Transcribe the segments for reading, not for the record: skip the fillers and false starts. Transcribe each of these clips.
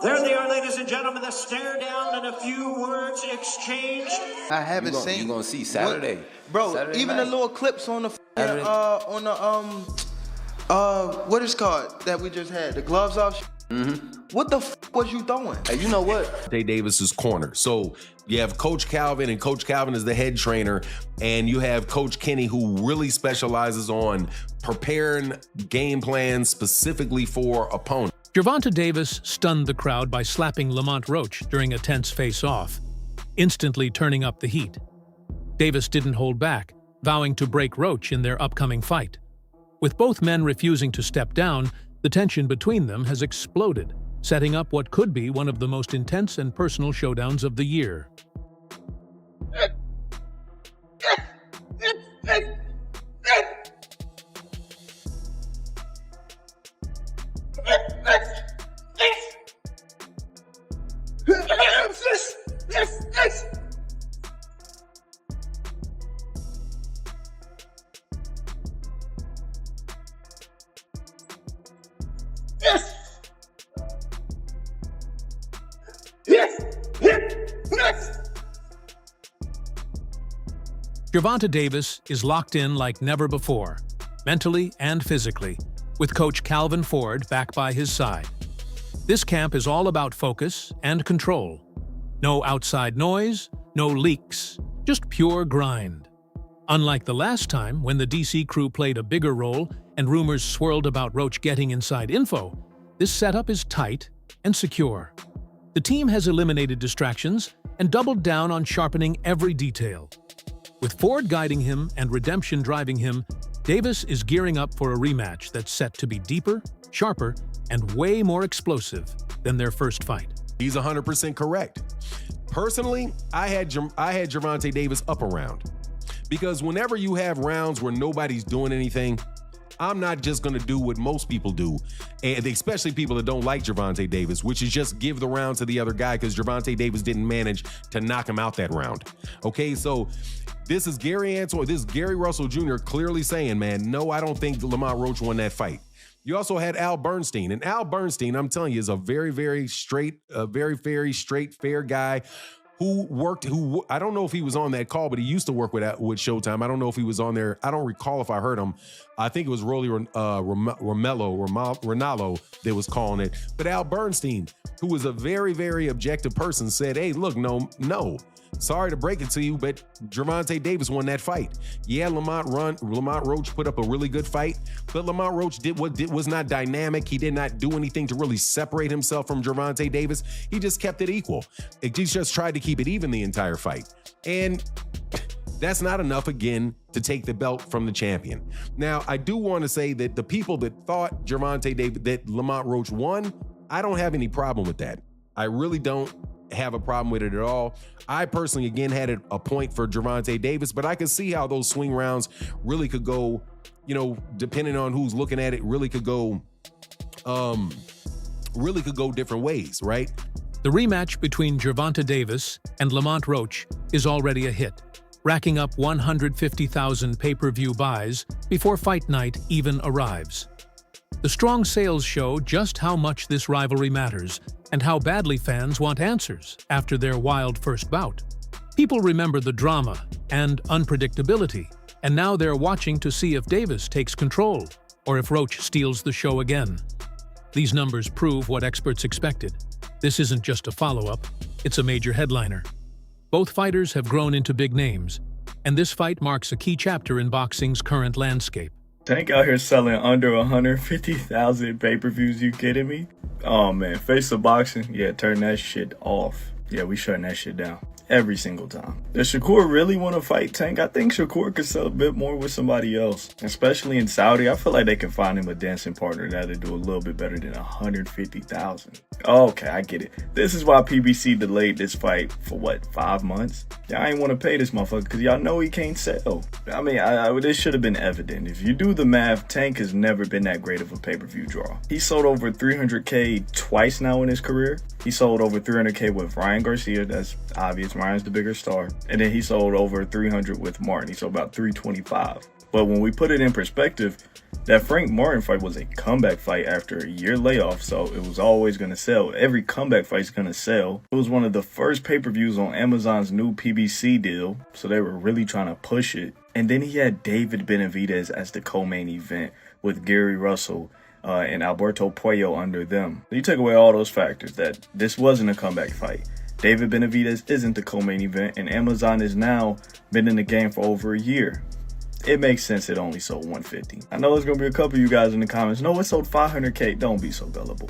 There they are, ladies and gentlemen, the stare down and a few words exchanged. I haven't seen. You're gonna see Saturday, bro. Saturday even night. the little clips on the what is called that we just had, the gloves off. What the was you throwing? Hey, you know what? Davis's corner. So you have Coach Calvin, and Coach Calvin is the head trainer, and you have Coach Kenny, who really specializes on preparing game plans specifically for opponents. Gervonta Davis stunned the crowd by slapping Lamont Roach during a tense face-off, instantly turning up the heat. Davis didn't hold back, vowing to break Roach in their upcoming fight. With both men refusing to step down, the tension between them has exploded, setting up what could be one of the most intense and personal showdowns of the year. Gervonta Davis is locked in like never before, mentally and physically, with Coach Calvin Ford back by his side. This camp is all about focus and control. No outside noise, no leaks, just pure grind. Unlike the last time when the DC crew played a bigger role and rumors swirled about Roach getting inside info, this setup is tight and secure. The team has eliminated distractions and doubled down on sharpening every detail. With Ford guiding him and redemption driving him, Davis is gearing up for a rematch that's set to be deeper, sharper, and way more explosive than their first fight. He's 100% correct. Personally, I had Gervonta Davis up a round, because whenever you have rounds where nobody's doing anything, I'm not just going to do what most people do, and especially people that don't like Gervonta Davis, which is just give the round to the other guy because Gervonta Davis didn't manage to knock him out that round. Okay, so this is Gary Russell Jr. clearly saying, man, no, I don't think Lamont Roach won that fight. You also had Al Bernstein, and Al Bernstein, I'm telling you, is a very, very straight, fair guy who I don't know if he was on that call, but he used to work with Showtime. I don't know if he was on there. I don't recall if I heard him. I think it was Rolly Ronaldo that was calling it. But Al Bernstein, who was a very, very objective person, said, hey, look, no. Sorry to break it to you, but Gervonta Davis won that fight. Yeah, Lamont Roach put up a really good fight, but Lamont Roach was not dynamic. He did not do anything to really separate himself from Gervonta Davis. He just kept it equal. He just tried to keep it even the entire fight. And that's not enough, again, to take the belt from the champion. Now, I do want to say that the people that thought that Lamont Roach won, I don't have any problem with that. I really don't have a problem with it at all. I personally, again, had a point for Gervonta Davis, but I can see how those swing rounds really could go, depending on who's looking at it, really could go different ways, right? The rematch between Gervonta Davis and Lamont Roach is already a hit, racking up 150,000 pay-per-view buys before fight night even arrives. The strong sales show just how much this rivalry matters and how badly fans want answers after their wild first bout. People remember the drama and unpredictability, and now they're watching to see if Davis takes control or if Roach steals the show again. These numbers prove what experts expected. This isn't just a follow-up, it's a major headliner. Both fighters have grown into big names, and this fight marks a key chapter in boxing's current landscape. Tank out here selling under 150,000 pay-per-views, you kidding me? Oh man, Face of Boxing, yeah, turn that shit off. Yeah, we shutting that shit down every single time. Does Shakur really want to fight Tank? I think Shakur could sell a bit more with somebody else, especially in Saudi. I feel like they can find him a dancing partner that'll do a little bit better than 150,000. Okay, I get it. This is why PBC delayed this fight for what, 5 months? Y'all ain't want to pay this motherfucker because y'all know he can't sell. I mean, this should have been evident. If you do the math, Tank has never been that great of a pay-per-view draw. He sold over 300K twice now in his career. He sold over 300K with Ryan Garcia. That's obvious. Ryan's the bigger star. And then he sold over 300 with Martin. He sold about 325. But when we put it in perspective, that Frank Martin fight was a comeback fight after a year layoff, so it was always going to sell. Every comeback fight's going to sell. It was one of the first pay-per-views on Amazon's new PBC deal, so they were really trying to push it. And then he had David Benavidez as the co-main event with Gary Russell and Alberto Puello under them. You take away all those factors that this wasn't a comeback fight. David Benavidez isn't the co-main event, and Amazon has now been in the game for over a year. It makes sense it only sold 150. I know there's going to be a couple of you guys in the comments. No, it sold 500K. Don't be so gullible.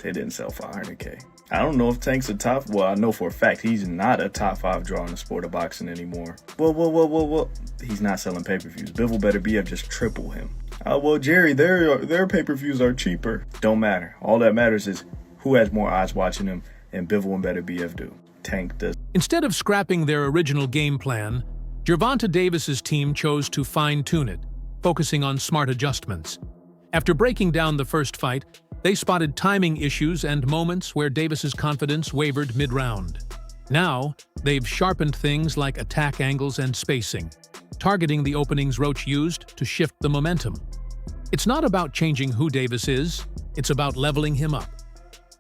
They didn't sell 500K. I don't know if Tank's a top... Well, I know for a fact he's not a top 5 draw in the sport of boxing anymore. Well. He's not selling pay-per-views. Bivol Better BF just triple him. Well, Jerry, their pay-per-views are cheaper. Don't matter. All that matters is who has more eyes watching him, and Bivol and Better BF do. Tank does. Instead of scrapping their original game plan, Gervonta Davis's team chose to fine-tune it, focusing on smart adjustments. After breaking down the first fight, they spotted timing issues and moments where Davis's confidence wavered mid-round. Now, they've sharpened things like attack angles and spacing, targeting the openings Roach used to shift the momentum. It's not about changing who Davis is, it's about leveling him up.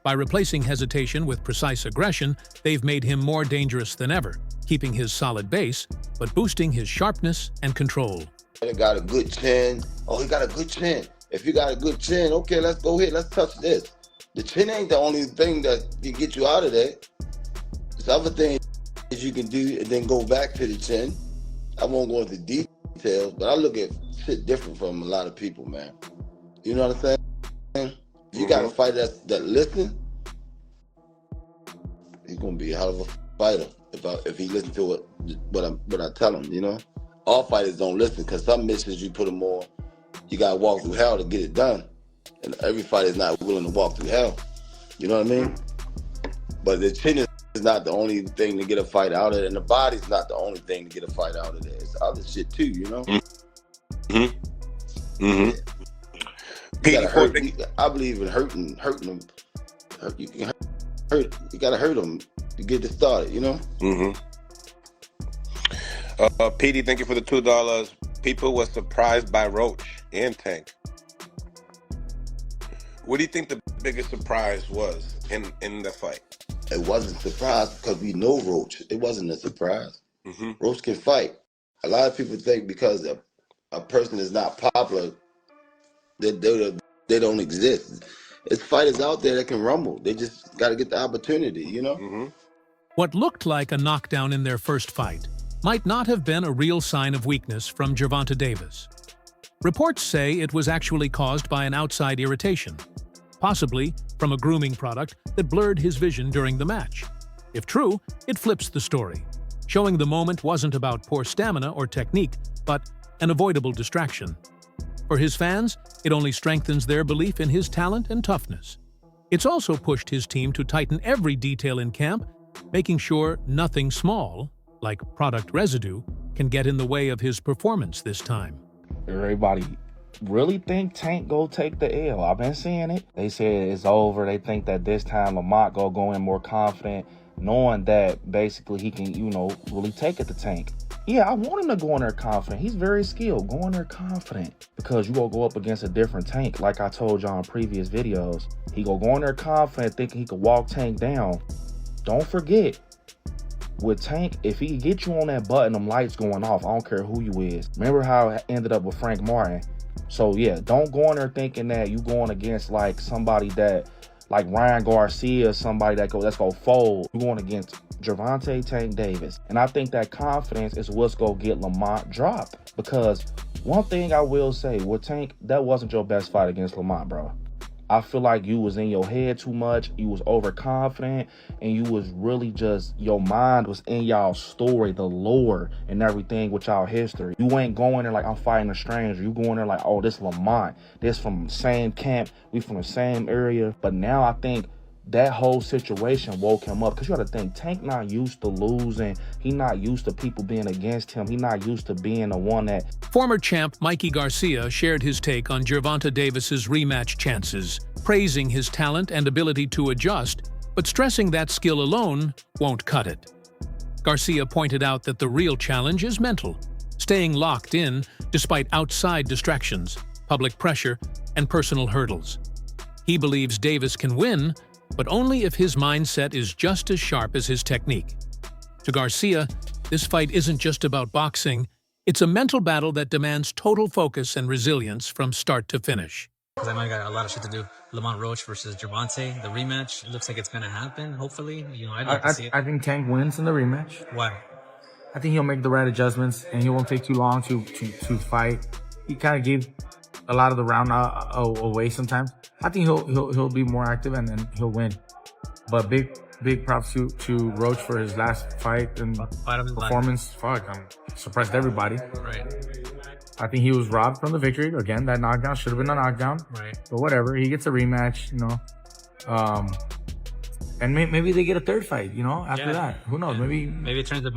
By replacing hesitation with precise aggression, they've made him more dangerous than ever, keeping his solid base, but boosting his sharpness and control. He got a good chin. Oh, he got a good chin. If you got a good chin, okay, let's go ahead, let's touch this. The chin ain't the only thing that can get you out of there. There's other things you can do and then go back to the chin. I won't go into details, but I look at shit different from a lot of people, man. You know what I'm saying? If you got a fighter that listen, he's gonna be a hell of a fighter if he listens to what I tell him. You know, all fighters don't listen because some missions you put them on, you gotta walk through hell to get it done, and every fighter is not willing to walk through hell. You know what I mean? But the chin is not the only thing to get a fight out of it, and the body's not the only thing to get a fight out of there. It's other shit too, you know. I believe in hurting them. You can hurt. You gotta hurt them to get it started, you know. PD, thank you for the $2. People were surprised by Roach and Tank. What do you think the biggest surprise was in the fight? It wasn't a surprise because we know Roach. It wasn't a surprise. Roach can fight. A lot of people think because a person is not popular, they don't exist. There's fighters out there that can rumble. They just got to get the opportunity, you know? What looked like a knockdown in their first fight might not have been a real sign of weakness from Gervonta Davis. Reports say it was actually caused by an outside irritation, possibly from a grooming product that blurred his vision during the match. If true, it flips the story, showing the moment wasn't about poor stamina or technique, but an avoidable distraction. For his fans, it only strengthens their belief in his talent and toughness. It's also pushed his team to tighten every detail in camp, making sure nothing small, like product residue, can get in the way of his performance this time. Everybody really think Tank go take the L. I've been seeing it. They said it's over. They think that this time Lamont go in more confident, knowing that basically he can, really take it to Tank. Yeah, I want him to go in there confident. He's very skilled. Go in there confident because you gonna go up against a different Tank. Like I told y'all in previous videos, he gonna go in there confident, thinking he could walk Tank down. Don't forget, with Tank, if he get you on that button, them lights going off. I don't care who you is. Remember how it ended up with Frank Martin? So yeah, don't go in there thinking that you going against like somebody that, like Ryan Garcia, somebody that's gonna fold. You going against Gervonta Tank Davis. And I think that confidence is what's gonna get Lamont dropped. Because one thing I will say, with Tank, that wasn't your best fight against Lamont, bro. I feel like you was in your head too much, you was overconfident, and you was really just, your mind was in y'all story, the lore and everything with y'all history. You ain't going there like I'm fighting a stranger. You going there like, oh, this Lamont, this from the same camp, we from the same area. But now I think that whole situation woke him up, because you got to think, Tank not used to losing. He not used to people being against him. He not used to being the one that... Former champ Mikey Garcia shared his take on Gervonta Davis's rematch chances, praising his talent and ability to adjust, but stressing that skill alone won't cut it. Garcia pointed out that the real challenge is mental, staying locked in despite outside distractions, public pressure, and personal hurdles. He believes Davis can win, but only if his mindset is just as sharp as his technique. To Garcia, this fight isn't just about boxing, it's a mental battle that demands total focus and resilience from start to finish. Because I know I got a lot of shit to do. Lamont Roach versus Gervonta, the rematch. It looks like it's gonna happen. Hopefully, I'd like to see it. I think Tank wins in the rematch. Why? I think he'll make the right adjustments, and he won't take too long to fight. He kind of gave a lot of the round away sometimes. I think he'll be more active and then he'll win. But big props to Roach for his last fight and performance. Fuck, surprised everybody. Right. I think he was robbed from the victory. Again, that knockdown should have been a knockdown. Right. But whatever, he gets a rematch, and maybe they get a third fight, after that. Who knows? Maybe it turns out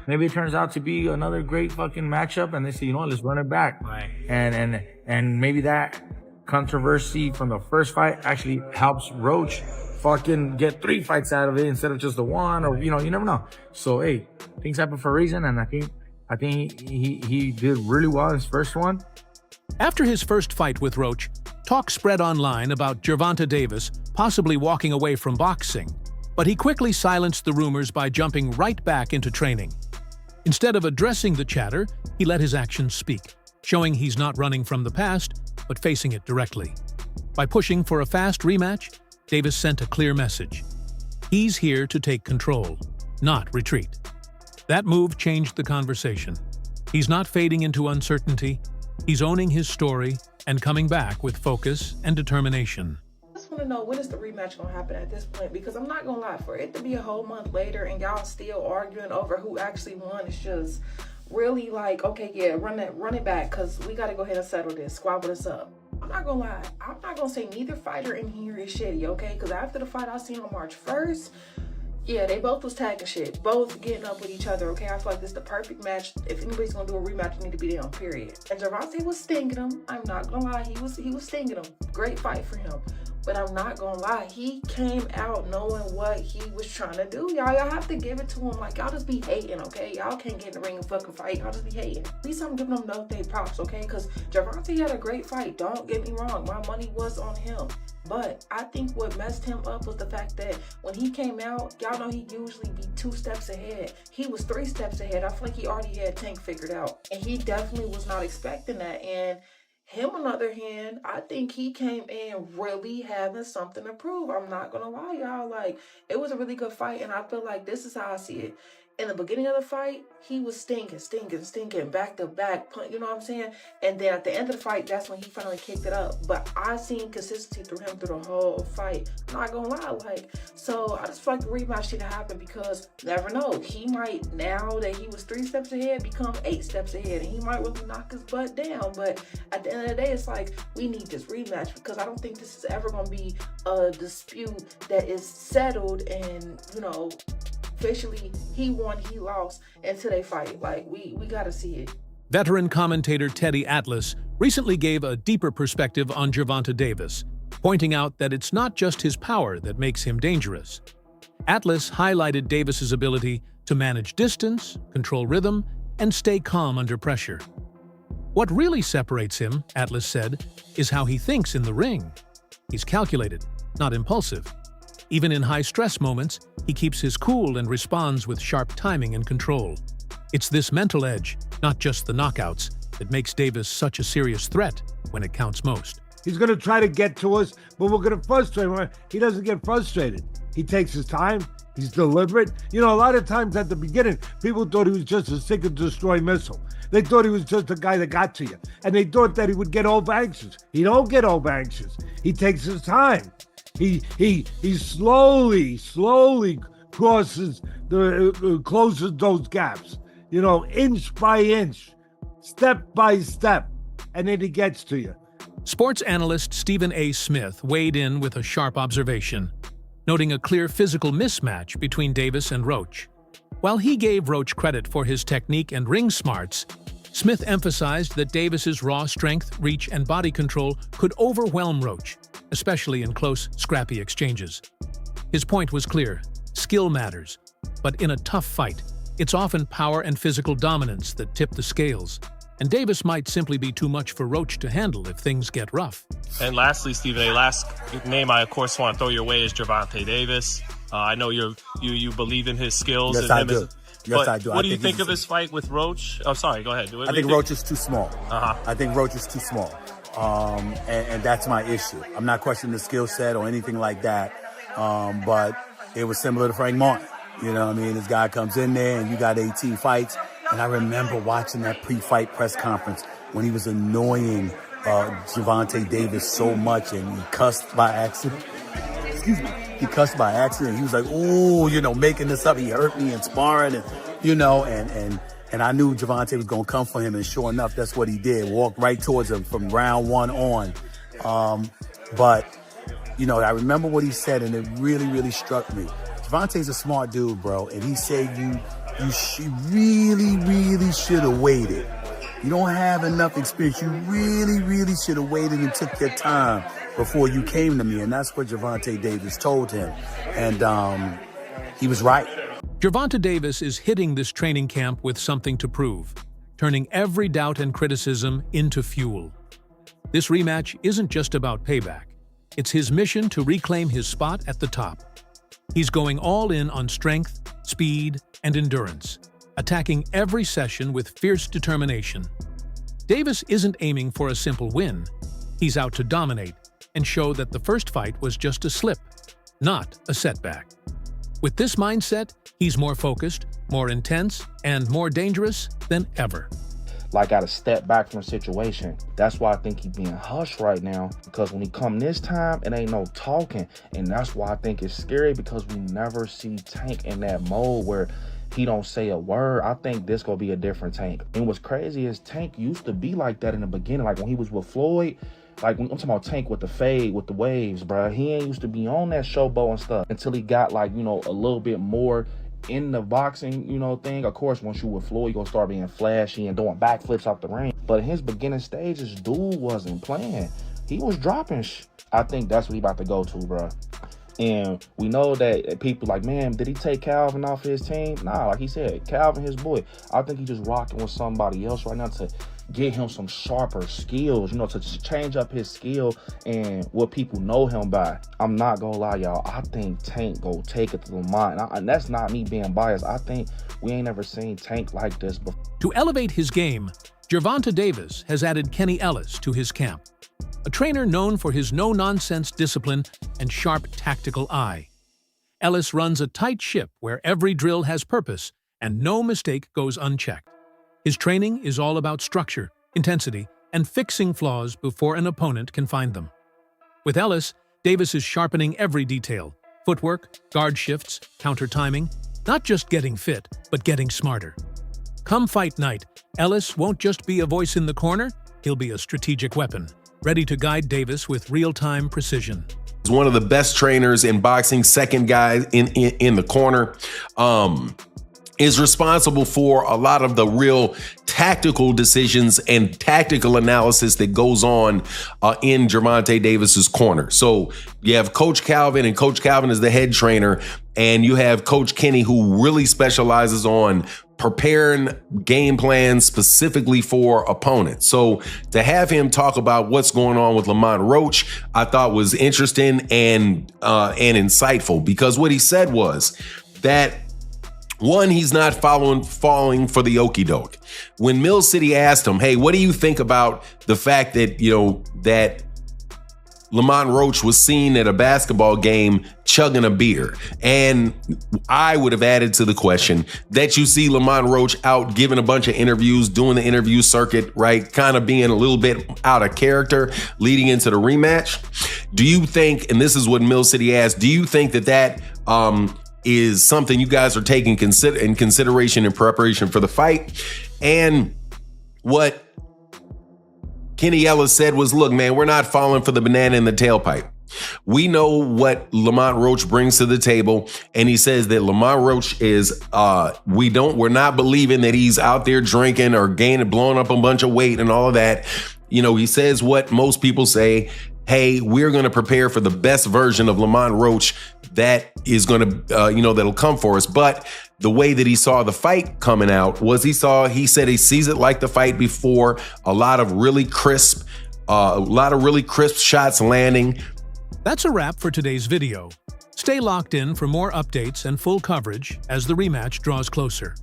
maybe it turns out to be another great fucking matchup, and they say, let's run it back. Right. And maybe that controversy from the first fight actually helps Roach fucking get 3 fights out of it instead of just the one, or you never know. So hey, things happen for a reason, and I think he did really well in his first one. After his first fight with Roach, talk spread online about Gervonta Davis possibly walking away from boxing, but he quickly silenced the rumors by jumping right back into training. Instead of addressing the chatter, he let his actions speak, showing he's not running from the past, but facing it directly. By pushing for a fast rematch, Davis sent a clear message. He's here to take control, not retreat. That move changed the conversation. He's not fading into uncertainty. He's owning his story and coming back with focus and determination. I just want to know, when is the rematch going to happen at this point? Because I'm not going to lie, for it to be a whole month later and y'all still arguing over who actually won, it's just really like, okay, yeah, run it back, because we got to go ahead and settle this, squabble this up. I'm not going to lie, I'm not going to say neither fighter in here is shitty, okay? Because after the fight I seen on March 1st, yeah, they both was tagging shit, both getting up with each other, okay? I feel like this is the perfect match. If anybody's gonna do a rematch, you need to be there, period. And Gervonta was stinging him. I'm not gonna lie, he was stinging him. Great fight for him. But I'm not gonna lie, he came out knowing what he was trying to do. Y'all have to give it to him. Like, y'all just be hating, okay? Y'all can't get in the ring and fucking fight. Y'all just be hating. At least I'm giving them no day props, okay? Because Gervonta had a great fight. Don't get me wrong. My money was on him. But I think what messed him up was the fact that when he came out, y'all know he usually be 2 steps ahead. He was 3 steps ahead. I feel like he already had Tank figured out. And he definitely was not expecting that. And him, on the other hand, I think he came in really having something to prove. I'm not going to lie, y'all. Like, it was a really good fight. And I feel like this is how I see it. In the beginning of the fight, he was stinking, back to back, you know what I'm saying? And then at the end of the fight, that's when he finally kicked it up. But I seen consistency through him through the whole fight. I'm not gonna lie, so I just feel like the rematch should happen, because never know, he might, now that he was 3 steps ahead, become 8 steps ahead, and he might really knock his butt down. But at the end of the day, it's like, we need this rematch, because I don't think this is ever gonna be a dispute that is settled and, officially, he won, he lost, until they fight. Like, we gotta see it. Veteran commentator Teddy Atlas recently gave a deeper perspective on Gervonta Davis, pointing out that it's not just his power that makes him dangerous. Atlas highlighted Davis's ability to manage distance, control rhythm, and stay calm under pressure. What really separates him, Atlas said, is how he thinks in the ring. He's calculated, not impulsive. Even in high-stress moments, he keeps his cool and responds with sharp timing and control. It's this mental edge, not just the knockouts, that makes Davis such a serious threat when it counts most. He's going to try to get to us, but we're going to frustrate him. He doesn't get frustrated. He takes his time. He's deliberate. A lot of times at the beginning, people thought he was just a seek and destroy missile. They thought he was just a guy that got to you. And they thought that he would get over anxious. He don't get over anxious. He takes his time. He slowly closes those gaps, inch by inch, step by step, and then he gets to you. Sports analyst Stephen A. Smith weighed in with a sharp observation, noting a clear physical mismatch between Davis and Roach. While he gave Roach credit for his technique and ring smarts, Smith emphasized that Davis's raw strength, reach, and body control could overwhelm Roach, especially in close, scrappy exchanges. His point was clear: skill matters, but in a tough fight, it's often power and physical dominance that tip the scales. and Davis might simply be too much for Roach to handle if things get rough. And lastly, Stephen A., last name I, of course, want to throw your way is Gervonta Davis. I know you believe in his skills. Yes, I do. Yes, I do. What do you think of his fight with Roach? Oh, sorry, go ahead. I think Roach is too small. I think Roach is too small. And that's my issue. I'm not questioning the skill set or anything like that. But it was similar to Frank Martin. You know what I mean? This guy comes in there and you got 18 fights. And I remember watching that pre-fight press conference when he was annoying Gervonta Davis so much and he cussed by accident. Excuse me. He cussed by accident. He was like, "Ooh, making this up. He hurt me in sparring." And, and I knew Gervonta was going to come for him. And sure enough, that's what he did. Walked right towards him from round one on. But I remember what he said and it really, really struck me. Gervonta's a smart dude, bro. And he said you really, really should have waited. You don't have enough experience. You really, really should have waited and took your time before you came to me. And that's what Gervonta Davis told him. And he was right. Gervonta Davis is hitting this training camp with something to prove, turning every doubt and criticism into fuel. This rematch isn't just about payback. It's his mission to reclaim his spot at the top. He's going all in on strength, speed, and endurance, attacking every session with fierce determination. Davis isn't aiming for a simple win. He's out to dominate and show that the first fight was just a slip, not a setback. With this mindset, he's more focused, more intense, and more dangerous than ever. Like, got to step back from the situation. That's why I think he's being hushed right now, because when he come this time, it ain't no talking. And that's why I think it's scary, because we never see Tank in that mode where he don't say a word. I think this gonna be a different Tank. And what's crazy is Tank used to be like that in the beginning. Like when he was with Floyd, like when I'm talking about Tank with the fade, with the waves, bro. He ain't used to be on that showboat and stuff until he got like, a little bit more in the boxing, thing. Of course, once you with Floyd, you're gonna start being flashy and doing backflips off the ring. But in his beginning stages, dude wasn't playing. He was dropping I think that's what he about to go to, bro. And we know that people like, man, did he take Calvin off his team? Nah, like he said, Calvin, his boy. I think he's just rocking with somebody else right now to get him some sharper skills, to change up his skill and what people know him by. I'm not gonna lie, y'all. I think Tank go take it to Lamont. And that's not me being biased. I think we ain't ever seen Tank like this before. To elevate his game, Gervonta Davis has added Kenny Ellis to his camp, a trainer known for his no-nonsense discipline and sharp tactical eye. Ellis runs a tight ship where every drill has purpose and no mistake goes unchecked. His training is all about structure, intensity, and fixing flaws before an opponent can find them. With Ellis, Davis is sharpening every detail: footwork, guard shifts, counter timing, not just getting fit, but getting smarter. Come fight night, Ellis won't just be a voice in the corner, he'll be a strategic weapon, ready to guide Davis with real-time precision. He's one of the best trainers in boxing, second guy in the corner. Is responsible for a lot of the real tactical decisions and tactical analysis that goes on in Gervonta Davis's corner. So you have Coach Calvin, and Coach Calvin is the head trainer, and you have Coach Kenny, who really specializes on preparing game plans specifically for opponents. So to have him talk about what's going on with Lamont Roach, I thought was interesting and insightful, because what he said was that, one, he's not falling for the okie doke. When Mill City asked him, hey, what do you think about the fact that, that Lamont Roach was seen at a basketball game chugging a beer? And I would have added to the question that you see Lamont Roach out giving a bunch of interviews, doing the interview circuit, right? Kind of being a little bit out of character leading into the rematch. Do you think, and this is what Mill City asked, do you think that is something you guys are taking in consideration in preparation for the fight? And what Kenny Ellis said was, look, man, we're not falling for the banana in the tailpipe. We know what Lamont Roach brings to the table. And he says that Lamont Roach is, we're not believing that he's out there drinking or blowing up a bunch of weight and all of that. He says what most people say: hey, we're going to prepare for the best version of Lamont Roach that is going to, that'll come for us. But the way that he saw the fight coming out was he said he sees it like the fight before, a lot of really crisp shots landing. That's a wrap for today's video. Stay locked in for more updates and full coverage as the rematch draws closer.